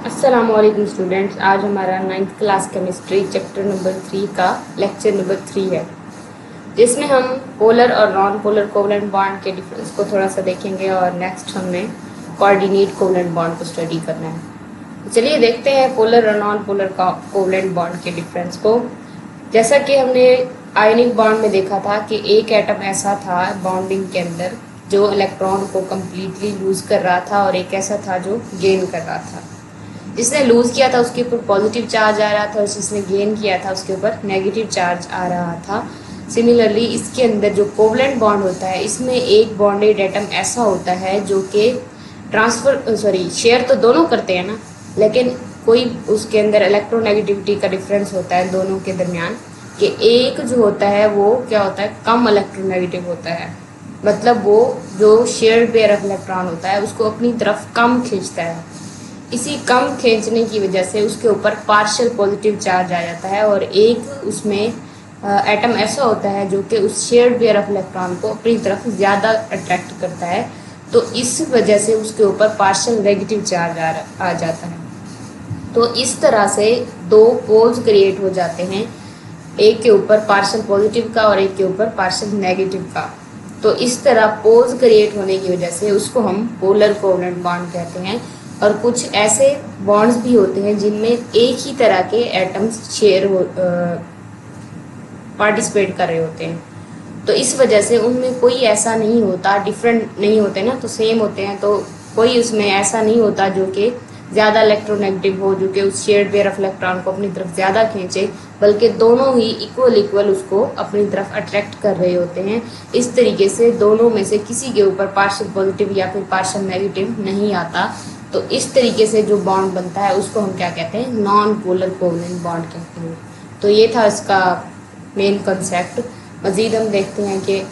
अस्सलामुअलैकुम स्टूडेंट्स। आज हमारा 9th class chemistry chapter number 3 का लेक्चर नंबर 3 है, जिसमें हम पोलर और नॉन पोलर कोवलेंट बॉन्ड के डिफरेंस को थोड़ा सा देखेंगे और नेक्स्ट हमें कोऑर्डिनेट कोवलेंट बॉन्ड को स्टडी करना है। तो चलिए देखते हैं पोलर और नॉन पोलर कोवलेंट बॉन्ड के डिफरेंस को। जैसा कि हमने आयनिक बॉन्ड में देखा था कि एक एटम ऐसा था बॉन्डिंग के अंदर जो इलेक्ट्रॉन को कम्प्लीटली लूज कर रहा था और एक ऐसा था जो गेन कर रहा था। जिसने लूज किया था उसके ऊपर पॉजिटिव चार्ज आ रहा था और जिसने गेन किया था उसके ऊपर नेगेटिव चार्ज आ रहा था। सिमिलरली इसके अंदर जो कोवलेंट बॉन्ड होता है, इसमें एक बॉन्डेड एटम ऐसा होता है जो कि शेयर तो दोनों करते हैं ना, लेकिन कोई उसके अंदर इलेक्ट्रोनेगेटिविटी का डिफरेंस होता है दोनों के दरमियान, कि एक जो होता है वो क्या होता है, कम इलेक्ट्रोनेगेटिव होता है। मतलब वो जो शेयर्ड पेयर ऑफ इलेक्ट्रॉन होता है उसको अपनी तरफ कम खींचता है। इसी कम खींचने की वजह से उसके ऊपर पार्शियल पॉजिटिव चार्ज आ जाता है और एक उसमें एटम ऐसा होता है जो कि उस शेयर्ड पेयर ऑफ इलेक्ट्रॉन को अपनी तरफ ज़्यादा अट्रैक्ट करता है। तो इस वजह से उसके ऊपर पार्शियल नेगेटिव चार्ज आ जाता है। तो इस तरह से दो पोल्स क्रिएट हो जाते हैं, एक के ऊपर पार्शियल पॉजिटिव का और एक के ऊपर पार्शियल नेगेटिव का। तो इस तरह पोल्स क्रिएट होने की वजह से उसको हम पोलर कोवलेंट बॉन्ड कहते हैं। और कुछ ऐसे बॉन्ड्स भी होते हैं जिनमें एक ही तरह के एटम्स पार्टिसिपेट कर रहे होते हैं। तो इस वजह से उनमें कोई ऐसा नहीं होता, डिफरेंट नहीं होते ना, तो सेम होते हैं। तो कोई उसमें ऐसा नहीं होता जो कि ज़्यादा इलेक्ट्रोनेगेटिव हो, जो कि उस शेयर्ड पेयर ऑफ इलेक्ट्रॉन को अपनी तरफ ज़्यादा खींचे, बल्कि दोनों ही इक्वल उसको अपनी तरफ अट्रैक्ट कर रहे होते हैं। इस तरीके से दोनों में से किसी के ऊपर पार्शियल पॉजिटिव या फिर पार्शियल नेगेटिव नहीं आता। तो इस तरीके से जो बॉन्ड बनता है उसको हम क्या कहते हैं, नॉन पोलर कोवलेंट बॉन्ड कहते हैं। तो ये था इसका मेन कॉन्सेप्ट। मज़ीद हम देखते हैं कि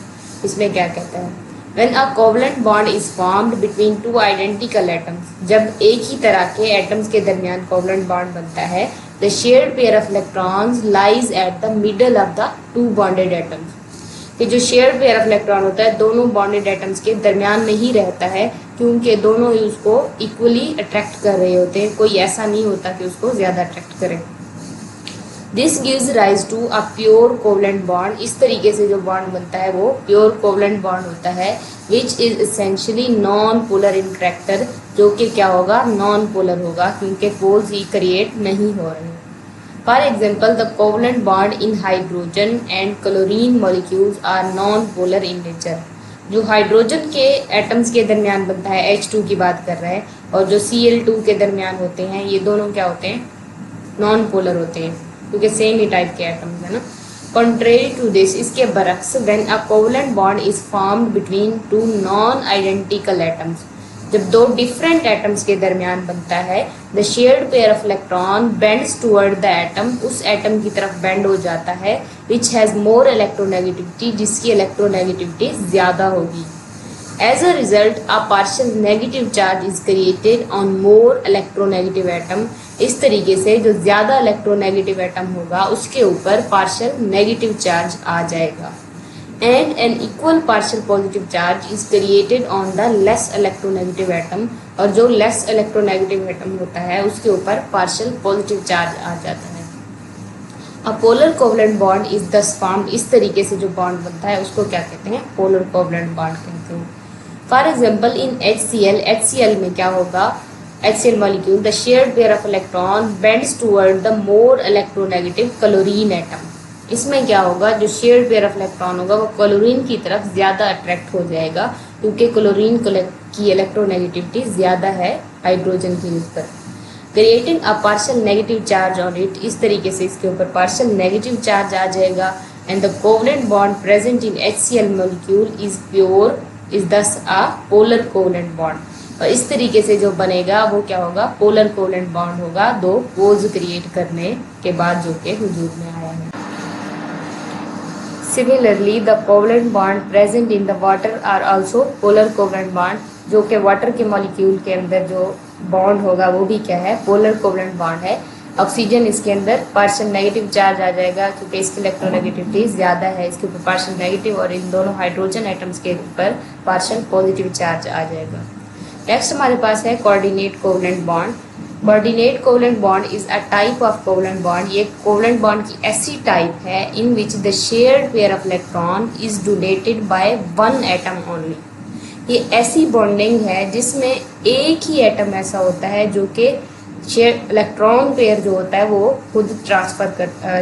इसमें क्या कहता है। When a covalent bond is formed between two identical atoms, जब एक ही तरह के एटम्स के दरमियान कोवलेंट बॉन्ड बनता है, the shared pair of electrons lies at the middle of the two bonded atoms। कि जो शेयर्ड पेयर ऑफ इलेक्ट्रॉन होता है दोनों बॉन्डेड एटम्स के दरमियान में ही रहता है, क्योंकि दोनों ही उसको इक्वली अट्रैक्ट कर रहे होते हैं। कोई ऐसा नहीं होता कि उसको ज़्यादा अट्रैक्ट करे। This gives rise to a pure covalent bond. इस तरीके से जो बॉन्ड बनता है वो प्योर कोवलेंट बॉन्ड होता है, which is essentially non polar in character, जो कि क्या होगा, नॉन पोलर होगा, क्योंकि पोल्स ही क्रिएट नहीं हो रहे हैं। For example, the covalent bond in hydrogen and chlorine molecules are non-polar in nature। जो हाइड्रोजन के एटम्स के दरमियान बनता है, H2 की बात कर रहे हैं, और जो Cl2 के दरमियान होते हैं, ये दोनों क्या होते हैं, नॉन पोलर होते हैं, क्योंकि सेम ही टाइप के एटम्स है ना। Contrary to this, इसके बरक्स, when a covalent bond is formed between two non-identical atoms, जब दो डिफरेंट एटम्स के दरमियान बनता है, the shared pair of electron bends toward the atom, उस एटम की तरफ बेंड हो जाता है, विच हैज़ मोर इलेक्ट्रोनेगेटिविटी, जिसकी इलेक्ट्रोनेगेटिविटी ज़्यादा होगी। As a result a partial negative charge is created on more electronegative atom. इस तरीके से जो ज़्यादा इलेक्ट्रोनेगेटिव एटम होगा उसके ऊपर पार्शियल नेगेटिव चार्ज आ जाएगा। And an equal partial positive charge is created on the less electronegative atom, और जो less electronegative atom होता है उसके ऊपर partial positive charge आ जाता है। A polar covalent bond is thus formed। इस तरीके से जो bond बनता है उसको क्या कहते हैं, polar covalent bond कहते हैं। For example, in HCl में क्या होगा, HCl molecule, the shared pair of electron bends toward the more electronegative chlorine atom। इसमें क्या होगा, जो शेयर्ड पेयर ऑफ इलेक्ट्रॉन होगा वो क्लोरीन की तरफ ज़्यादा अट्रैक्ट हो जाएगा, क्योंकि क्लोरीन की इलेक्ट्रोनेगेटिविटी ज़्यादा है हाइड्रोजन की निस्बत, creating a partial negative charge on it. इस तरीके से इसके ऊपर पार्शियल नेगेटिव चार्ज आ जाएगा। And the covalent bond present in HCl molecule is pure, is दस अ पोलर कोवलेंट बॉन्ड। और इस तरीके से जो बनेगा वो क्या होगा, पोलर कोवलेंट बॉन्ड होगा, दो पोल्स क्रिएट करने के बाद जो कि वजूद में आया है। Similarly, the covalent bond present in the water are also polar covalent bond। जो कि वाटर के मॉलिक्यूल के अंदर जो बॉन्ड होगा वो भी क्या है, पोलर कोवलेंट बॉन्ड है। ऑक्सीजन इसके अंदर पार्शियल नेगेटिव चार्ज आ जाएगा, क्योंकि इसकी इलेक्ट्रोनेगेटिविटी ज़्यादा है, इसके ऊपर पार्शियल नेगेटिव, और इन दोनों हाइड्रोजन एटम्स के ऊपर पार्शियल पॉजिटिव चार्ज आ जाएगा। नेक्स्ट हमारे पास है coordinate covalent bond. Coordinate covalent bond is a type of covalent bond. ये कोवेलेंट बॉन्ड की ऐसी टाइप है in which the shared pair of electron is donated by one atom only. ये ऐसी बॉन्डिंग है जिसमें एक ही एटम ऐसा होता है जो कि शेयर इलेक्ट्रॉन पेयर जो होता है वो खुद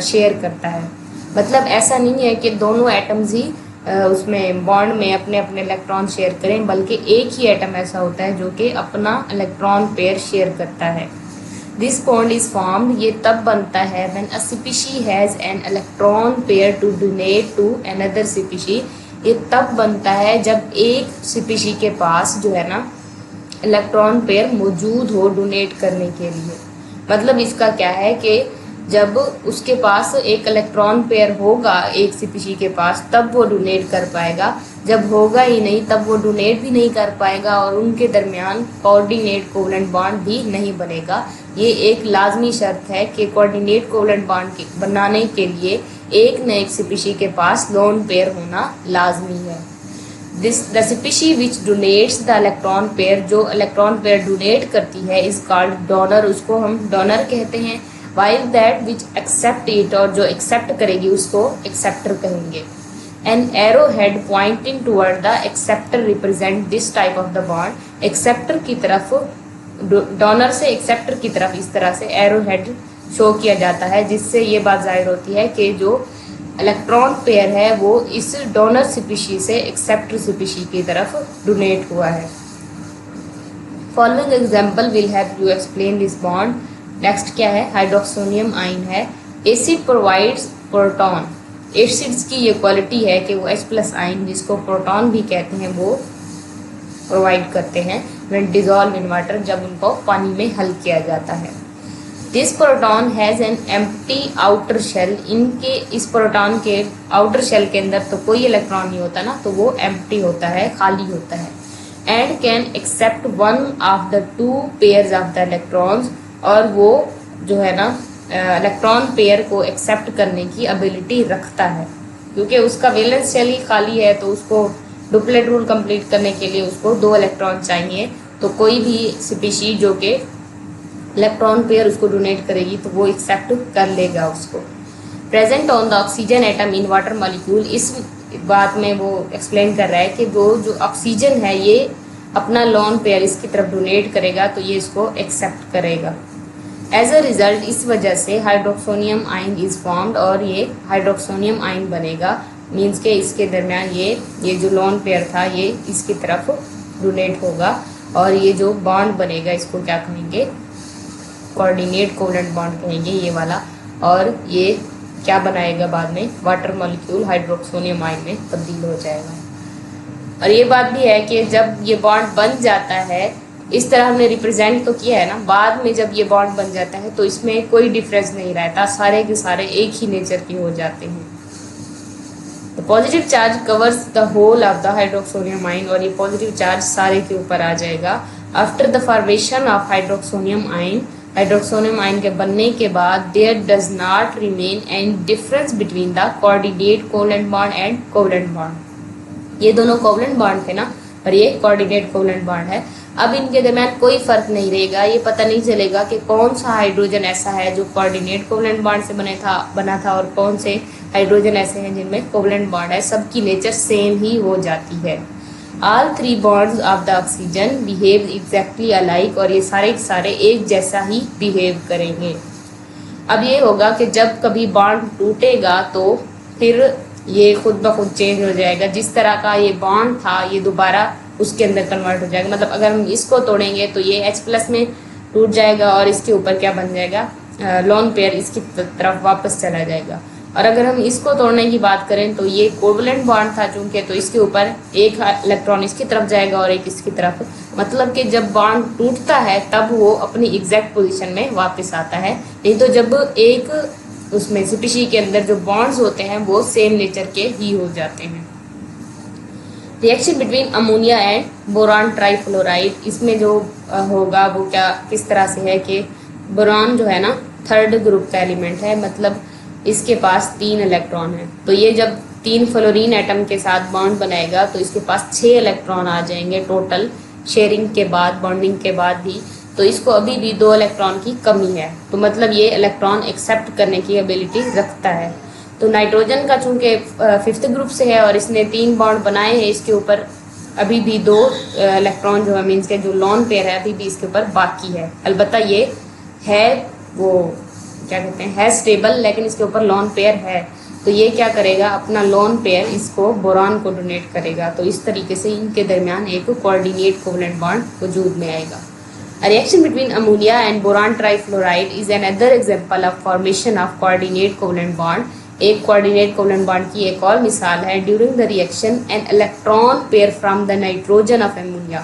शेयर करता है। मतलब ऐसा नहीं है कि दोनों एटम्स ही उसमें बॉन्ड में अपने अपने इलेक्ट्रॉन शेयर करें, बल्कि एक ही एटम ऐसा होता है जो कि अपना इलेक्ट्रॉन पेयर शेयर करता है। दिस बॉन्ड इज फॉर्म्ड, ये तब बनता है when a species has an electron pair to donate to another species. ये तब बनता है जब एक स्पीशी के पास जो है ना इलेक्ट्रॉन पेयर मौजूद हो डोनेट करने के लिए। मतलब इसका क्या है कि जब उसके पास एक इलेक्ट्रॉन पेयर होगा एक स्पीशी के पास तब वो डोनेट कर पाएगा, जब होगा ही नहीं तब वो डोनेट भी नहीं कर पाएगा और उनके दरमियान कोऑर्डिनेट कोवेलेंट बॉन्ड भी नहीं बनेगा। ये एक लाजमी शर्त है कि कोऑर्डिनेट कोवेलेंट बॉन्ड बनाने के लिए एक न एक स्पीशी के पास लोन पेयर होना लाजमी है। The species which donates the electron pair, जो इलेक्ट्रॉन पेयर डोनेट करती है इज कॉल्ड डोनर, उसको हम डोनर कहते हैं। While that which accept it, और जो एक्सेप्ट करेगी उसको एक्सेप्टर कहेंगे। An arrow head pointing toward the acceptor represent this type of the bond. Acceptor की तरफ, डोनर से एक्सेप्टर की तरफ इस तरह से एरो हेड शो किया जाता है, जिससे ये बात जाहिर होती है कि जो इलेक्ट्रॉन पेयर है वो इस डोनर स्पीशी से एक्सेप्टर स्पीशी की तरफ डोनेट हुआ है। Following example will help you explain this bond. Next क्या है, हाइड्रोक्सोनियम आयन है। Acid provides proton. एसिड्स की ये क्वालिटी है कि वो H+ आयन, जिसको प्रोटॉन भी कहते हैं, वो प्रोवाइड करते हैं व्हेन डिजॉल्व इन वाटर, जब उनको पानी में हल किया जाता है। This proton has an empty outer shell. इनके इस प्रोटॉन के आउटर शेल के अंदर तो कोई इलेक्ट्रॉन नहीं होता ना, तो वो एम्प्टी होता है, खाली होता है। And can except one of the two pairs of the electrons, और वो जो है ना इलेक्ट्रॉन पेयर को एक्सेप्ट करने की एबिलिटी रखता है, क्योंकि उसका वैलेंस शेल ही खाली है, तो उसको डुप्लेट रूल कंप्लीट करने के लिए उसको 2 इलेक्ट्रॉन चाहिए। तो कोई भी स्पीशी जो कि इलेक्ट्रॉन पेयर उसको डोनेट करेगी तो वो एक्सेप्ट कर लेगा उसको। Present on the oxygen atom in water molecule, इस बात में वो एक्सप्लेन कर रहा है कि वो जो ऑक्सीजन है ये अपना लोन पेयर इसकी तरफ डोनेट करेगा तो ये इसको एक्सेप्ट करेगा। एज अ रिजल्ट, इस वजह से हाइड्रोक्सोनियम आयन इज फॉर्म्ड, और ये हाइड्रोक्सोनियम आयन बनेगा। मीन्स के इसके दरमियान ये जो लोन पेयर था ये इसकी तरफ डोनेट होगा, और ये जो बॉन्ड बनेगा इसको क्या कहेंगे, कोऑर्डिनेट कोवेलेंट बॉन्ड कहेंगे ये वाला। और ये क्या बनाएगा बाद में, वाटर मॉलिक्यूल हाइड्रोक्सोनियम आयन में तब्दील हो जाएगा। और ये बात भी है कि जब ये बॉन्ड बन जाता है, इस तरह हमने रिप्रेजेंट तो किया है ना, बाद में जब ये बॉन्ड बन जाता है तो इसमें कोई डिफरेंस नहीं रहता, सारे के सारे एक ही नेचर के हो जाते हैं। तो positive charge covers the whole of the hydroxonium ion, और ये पॉजिटिव चार्ज सारे के ऊपर आ जाएगा। After the formation of hydroxonium ion, hydroxonium ion के बनने के बाद there does not remain any difference between the coordinate covalent bond and covalent bond. ये दोनों कोवेलेंट बॉन्ड थे ना, और ये कोऑर्डिनेट कोवेलेंट बॉन्ड है। अब इनके दरमियान कोई फर्क नहीं रहेगा, ये पता नहीं चलेगा कि कौन सा हाइड्रोजन ऐसा है जो कोऑर्डिनेट कोवेलेंट बॉन्ड से बना था और कौन से हाइड्रोजन ऐसे हैं जिनमें कोवेलेंट बॉन्ड है। सबकी नेचर सेम ही हो जाती है। All 3 bonds of the oxygen behave exactly alike, और ये सारे के सारे एक जैसा ही बिहेव करेंगे। अब ये होगा कि जब कभी बॉन्ड टूटेगा तो फिर ये खुद ब खुद चेंज हो जाएगा। जिस तरह का ये बॉन्ड था ये दोबारा उसके अंदर कन्वर्ट हो जाएगा। मतलब अगर हम इसको तोड़ेंगे तो ये H+ में टूट जाएगा और इसके ऊपर क्या बन जाएगा, लोन पेयर इसकी तरफ वापस चला जाएगा। और अगर हम इसको तोड़ने की बात करें तो ये कोवेलेंट बॉन्ड था चूंकि, तो इसके ऊपर एक इलेक्ट्रॉन इसकी तरफ जाएगा और एक इसकी तरफ। मतलब कि जब बॉन्ड टूटता है तब वो अपनी एग्जैक्ट पोजीशन में वापस आता है। नहीं तो जब एक उसमें स्पीशी के अंदर जो बॉन्ड्स होते हैं वो सेम नेचर के ही हो जाते हैं। Reaction between ammonia and boron trifluoride, इसमें जो होगा वो क्या किस तरह से है कि बोरान जो है ना 3rd ग्रुप का एलिमेंट है, मतलब इसके पास 3 इलेक्ट्रॉन है। तो ये जब 3 फ्लोरीन एटम के साथ बॉन्ड बनाएगा तो इसके पास 6 इलेक्ट्रॉन आ जाएंगे टोटल, शेयरिंग के बाद, बॉन्डिंग के बाद भी तो इसको अभी भी 2 इलेक्ट्रॉन की कमी है, तो मतलब ये इलेक्ट्रॉन एक्सेप्ट करने की एबिलिटी रखता है। तो नाइट्रोजन का चूंकि 5th ग्रुप से है और इसने 3 बॉन्ड बनाए हैं, इसके ऊपर अभी भी 2 इलेक्ट्रॉन जो है मीन्स के जो लॉन पेयर है अभी भी इसके ऊपर बाकी है। अलबत्ता ये है वो क्या कहते हैं, है स्टेबल, लेकिन इसके ऊपर लॉन पेयर है। तो ये क्या करेगा, अपना लॉन पेयर इसको बोरान को डोनेट करेगा। तो इस तरीके से इनके दरमियान एक कोऑर्डिनेट कोवलेंट बॉन्ड वजूद में आएगा। A reaction between ammonia and boron trifluoride is another example of formation of coordinate covalent bond. एक coordinate covalent bond की एक और मिसाल है। During the reaction, an electron pair from the nitrogen of ammonia.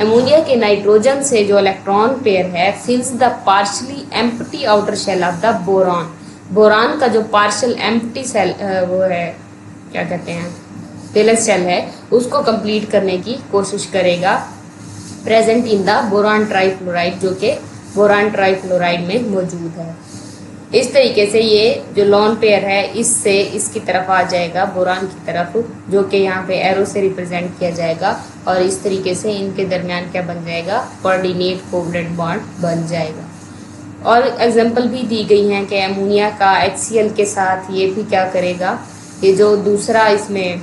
Ammonia के nitrogen से जो electron pair है fills the partially empty outer shell of the boron. Boron का जो पार्शियल एम्प्टी सेल वो है, क्या कहते हैं, वैलेंस शेल है, उसको कंप्लीट करने की कोशिश करेगा present in the boron trifluoride, जो कि बोरान ट्राइफ्लोराइड में मौजूद है। इस तरीके से ये जो लॉन पेयर है इससे इसकी तरफ आ जाएगा बोरान की तरफ, जो कि यहाँ पे एरो से रिप्रेजेंट किया जाएगा, और इस तरीके से इनके दरमियान क्या बन जाएगा, कोऑर्डिनेट कोवलेंट बॉन्ड बन जाएगा। और एग्जांपल भी दी गई हैं कि अमोनिया का HCl के साथ ये भी क्या करेगा, ये जो दूसरा इसमें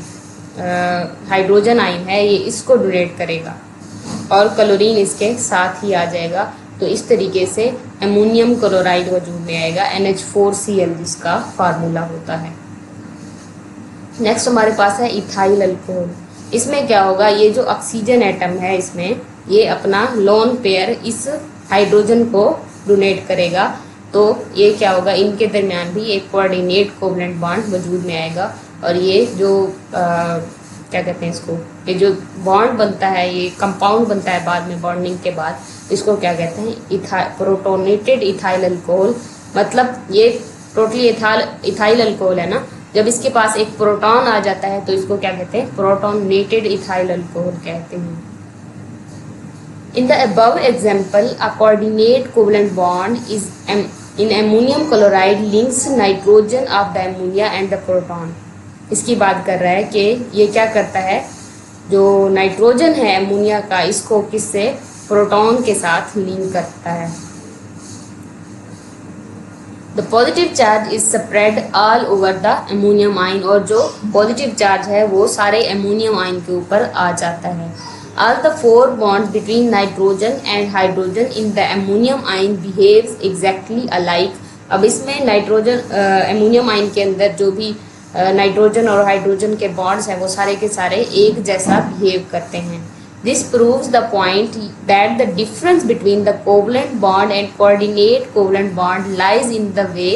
हाइड्रोजन आयन है ये इसको डोनेट करेगा और क्लोरीन इसके साथ ही आ जाएगा। तो इस तरीके से अमोनियम क्लोराइड वजूद में आएगा, NH4Cl जिसका फार्मूला होता है। नेक्स्ट हमारे पास है इथाइल अल्कोहल। इसमें क्या होगा, ये जो ऑक्सीजन एटम है इसमें ये अपना लोन पेयर इस हाइड्रोजन को डोनेट करेगा। तो ये क्या होगा, इनके दरमियान भी एक कोऑर्डिनेट कोवलेंट बॉन्ड वजूद में आएगा। और ये जो क्या कहते हैं इसको, ये जो बॉन्ड बनता है, ये कंपाउंड बनता है बाद में बॉन्डिंग के बाद, इसको क्या कहते हैं, प्रोटोनेटेड इथाइल अल्कोहल। मतलब ये टोटली इथाइल अल्कोहल है ना, जब इसके पास एक प्रोटॉन आ जाता है तो इसको क्या कहते हैं, प्रोटोनेटेड इथाइल अल्कोहल कहते हैं। In the above example, a coordinate covalent bond is in ammonium chloride links nitrogen of the ammonia and the proton. इसकी बात कर रहा है कि ये क्या करता है, जो नाइट्रोजन है अमोनिया का, इसको किससे, प्रोटॉन के साथ लिंक करता है। The positive charge is spread all over the ammonium ion, और जो पॉजिटिव चार्ज है वो सारे अमोनियम आयन के ऊपर आ जाता है। All the 4 bonds between nitrogen and hydrogen in the ammonium ion behaves exactly alike. अब इसमें नाइट्रोजन अमोनियम आयन के अंदर जो भी नाइट्रोजन और हाइड्रोजन के बॉन्ड्स हैं वो सारे के सारे एक जैसा बिहेव करते हैं। This proves the point that the difference between the covalent bond and coordinate covalent bond lies in the way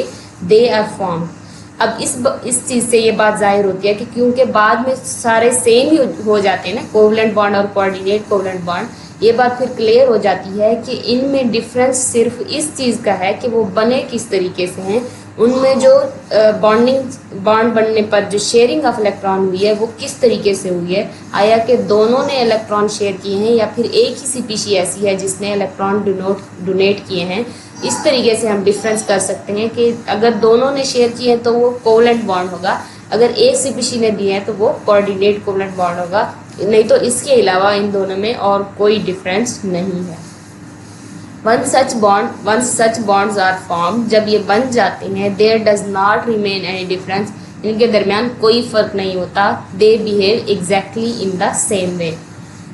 they are formed. अब इस चीज़ से ये बात जाहिर होती है कि क्योंकि बाद में सारे सेम ही हो जाते हैं ना, कोवलेंट बॉन्ड और कोऑर्डिनेट कोवलेंट बॉन्ड, ये बात फिर क्लियर हो जाती है कि इनमें डिफरेंस सिर्फ इस चीज़ का है कि वो बने किस तरीके से हैं। उनमें जो बॉन्ड बनने पर जो शेयरिंग ऑफ इलेक्ट्रॉन हुई है वो किस तरीके से हुई है, आया कि दोनों ने इलेक्ट्रॉन शेयर किए हैं या फिर एक ही स्पीशी ऐसी है जिसने इलेक्ट्रॉन डोनेट किए हैं। इस तरीके से हम डिफरेंस कर सकते हैं कि अगर दोनों ने शेयर किए हैं तो वो कोवलेंट बॉन्ड होगा, अगर एक स्पीशी ने दिए हैं तो वो कोऑर्डिनेट कोवलेंट बॉन्ड होगा, नहीं तो इसके अलावा इन दोनों में और कोई डिफरेंस नहीं है। Once such bonds are formed, जब ये बन जाते हैं, there does not remain any difference, इनके दरमियान कोई फर्क नहीं होता, they behave exactly in the same way.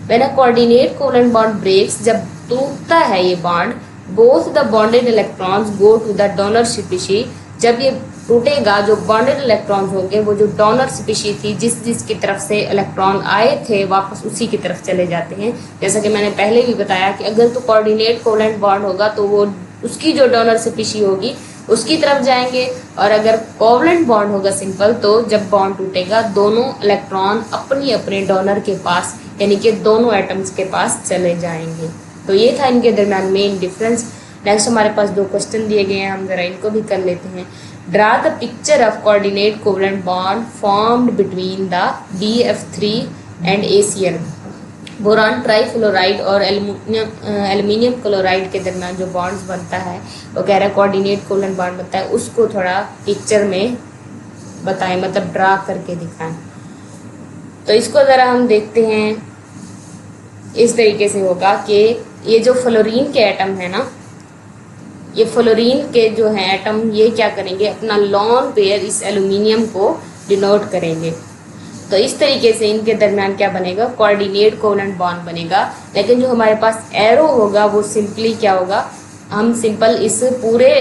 When a coordinate covalent bond breaks, जब टूटता है ये bond, both the bonded electrons go to the donor species. जब ये टूटेगा, जो बॉन्डेड इलेक्ट्रॉन्स होंगे वो जो डोनर स्पीशी थी जिसकी तरफ से इलेक्ट्रॉन आए थे वापस उसी की तरफ चले जाते हैं। जैसा कि मैंने पहले भी बताया कि अगर तो कोऑर्डिनेट कोवलेंट बॉन्ड होगा तो वो उसकी जो डोनर स्पीशी होगी उसकी तरफ जाएंगे, और अगर कोवलेंट बॉन्ड होगा सिंपल तो जब बॉन्ड टूटेगा दोनों इलेक्ट्रॉन अपनी अपने डोनर के पास यानी कि दोनों एटम्स के पास चले जाएंगे। तो ये था इनके दरमियान मेन डिफरेंस। नेक्स्ट हमारे पास 2 क्वेश्चन दिए गए हैं, हम जरा इनको भी कर लेते हैं। Draw the picture of coordinate covalent bond formed between the BF3 and ACl। Boron trifluoride और एल्युमिनियम क्लोराइड के दरमियान जो बॉन्ड्स बनता है वो कह रहा है कोऑर्डिनेट कोवलेंट बॉन्ड बनता है, उसको थोड़ा पिक्चर में बताएं, मतलब ड्रा करके दिखाएं। तो इसको ज़रा हम देखते हैं। इस तरीके से होगा कि ये जो फ्लोरीन के एटम है ना, ये फ्लोरीन के जो है एटम, ये क्या करेंगे, अपना लॉन पेयर इस एल्यूमिनियम को डिनोट करेंगे। तो इस तरीके से इनके दरमियान क्या बनेगा, कोऑर्डिनेट कोवलेंट बॉन्ड बनेगा। लेकिन जो हमारे पास एरो होगा वो सिंपली क्या होगा, हम सिंपल इस पूरे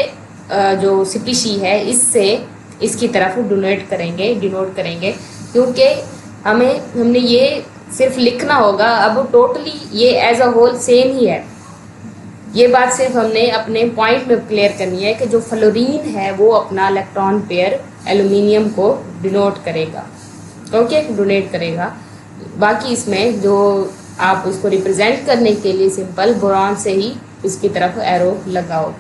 जो स्पीशी है इससे इसकी तरफ डिनोट करेंगे क्योंकि हमने ये सिर्फ लिखना होगा। अब टोटली ये एज अ होल सेम ही है। ये बात सिर्फ हमने अपने पॉइंट में क्लियर करनी है कि जो फ्लोरीन है वो अपना इलेक्ट्रॉन पेयर एल्यूमिनियम को डिनोट करेगा, ओके, डोनेट करेगा। बाकी इसमें जो आप उसको रिप्रेजेंट करने के लिए सिंपल बोरॉन से ही इसकी तरफ एरो लगाओ।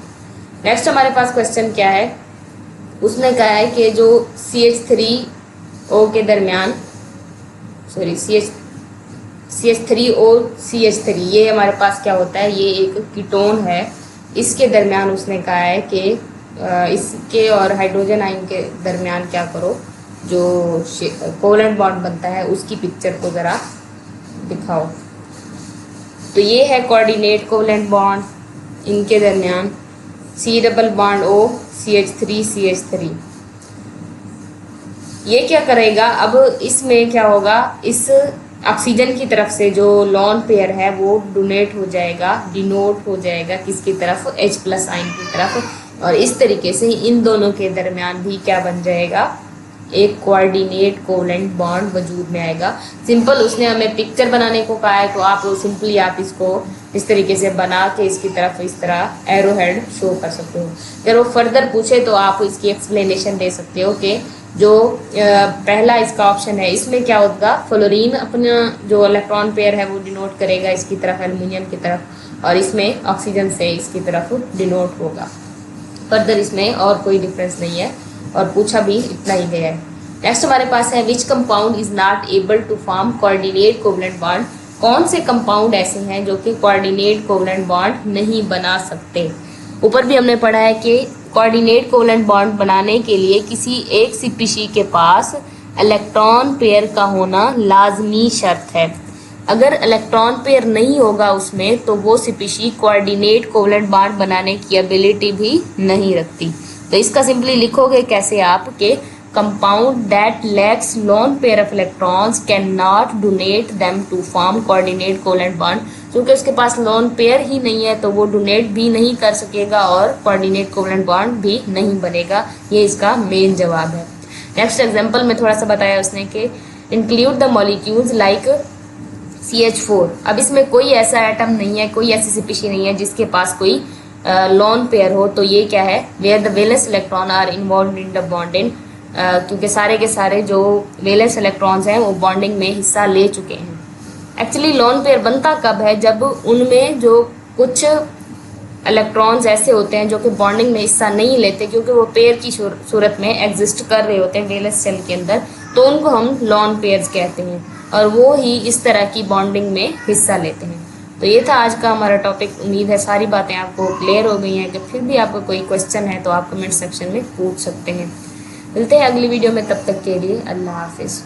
नेक्स्ट हमारे पास क्वेश्चन क्या है, उसने कहा है कि जो CH3O के दरमियान, सॉरी CH3O CH3, ये हमारे पास क्या होता है, ये एक कीटोन है। इसके दरमियान उसने कहा है कि इसके और हाइड्रोजन आयन के दरमियान क्या करो, जो कोवलेंट बॉन्ड बनता है उसकी पिक्चर को ज़रा दिखाओ। तो ये है कोऑर्डिनेट कोवलेंट बॉन्ड इनके दरमियान, C double bond O CH3 CH3। ये क्या करेगा, अब इसमें क्या होगा, इस ऑक्सीजन की तरफ से जो लॉन पेयर है वो डिनोट हो जाएगा किसकी तरफ, H+ आयन की तरफ। और इस तरीके से इन दोनों के दरमियान भी क्या बन जाएगा, एक कोऑर्डिनेट कोवलेंट बॉन्ड वजूद में आएगा। सिंपल उसने हमें पिक्चर बनाने को कहा है, तो आप सिंपली आप इसको इस तरीके से बना के इसकी तरफ इस तरह एरो हेड शो कर सकते हो। अगर वो फर्दर पूछे तो आप इसकी एक्सप्लेनेशन दे सकते हो कि जो पहला इसका ऑप्शन है इसमें क्या होगा, फ्लोरीन अपना जो इलेक्ट्रॉन पेयर है वो डिनोट करेगा इसकी तरफ एल्यूमिनियम की तरफ, और इसमें ऑक्सीजन से इसकी तरफ डिनोट होगा। फर्दर इसमें और कोई डिफरेंस नहीं है और पूछा भी इतना ही गया है। नेक्स्ट हमारे पास है which compound is not able to form coordinate covalent bond. कौन से कंपाउंड ऐसे हैं जो कि कोऑर्डिनेट कोवलेंट बॉन्ड नहीं बना सकते। ऊपर भी हमने पढ़ा है कि कोऑर्डिनेट कोवलेंट बॉन्ड बनाने के लिए किसी एक स्पीशी के पास इलेक्ट्रॉन पेयर का होना लाजमी शर्त है। अगर इलेक्ट्रॉन पेयर नहीं होगा उसमें तो वो स्पीशी कोऑर्डिनेट कोवलेंट बॉन्ड बनाने की एबिलिटी भी नहीं रखती। तो इसका सिंपली लिखोगे कैसे आप कि compound that lacks lone pair of electrons can not donate them to form coordinate covalent bond. क्योंकि उसके पास लॉन पेयर ही नहीं है तो वो डोनेट भी नहीं कर सकेगा और कोऑर्डिनेट कोवलेंट बॉन्ड भी नहीं बनेगा। ये इसका मेन जवाब है। नेक्स्ट एग्जांपल में थोड़ा सा बताया उसने कि include the molecules like CH4। अब इसमें कोई ऐसा एटम नहीं है, कोई ऐसी स्पीशी नहीं है जिसके पास कोई लॉन पेयर हो। तो ये क्या है, where the valence electron are involve in the bonding, क्योंकि सारे के सारे जो वैलेंस इलेक्ट्रॉन्स हैं वो बॉन्डिंग में हिस्सा ले चुके हैं। एक्चुअली लॉन पेयर बनता कब है, जब उनमें जो कुछ इलेक्ट्रॉन्स ऐसे होते हैं जो कि बॉन्डिंग में हिस्सा नहीं लेते क्योंकि वो पेयर की सूरत में एग्जिस्ट कर रहे होते हैं वैलेंस शेल के अंदर, तो उनको हम लॉन पेयर्स कहते हैं और वो ही इस तरह की बॉन्डिंग में हिस्सा लेते हैं। तो ये था आज का हमारा टॉपिक। उम्मीद है सारी बातें आपको क्लियर हो गई हैं। कि फिर भी आपका कोई क्वेश्चन है तो आप कमेंट सेक्शन में पूछ सकते हैं। मिलते हैं अगली वीडियो में, तब तक के लिए अल्लाह हाफिज़।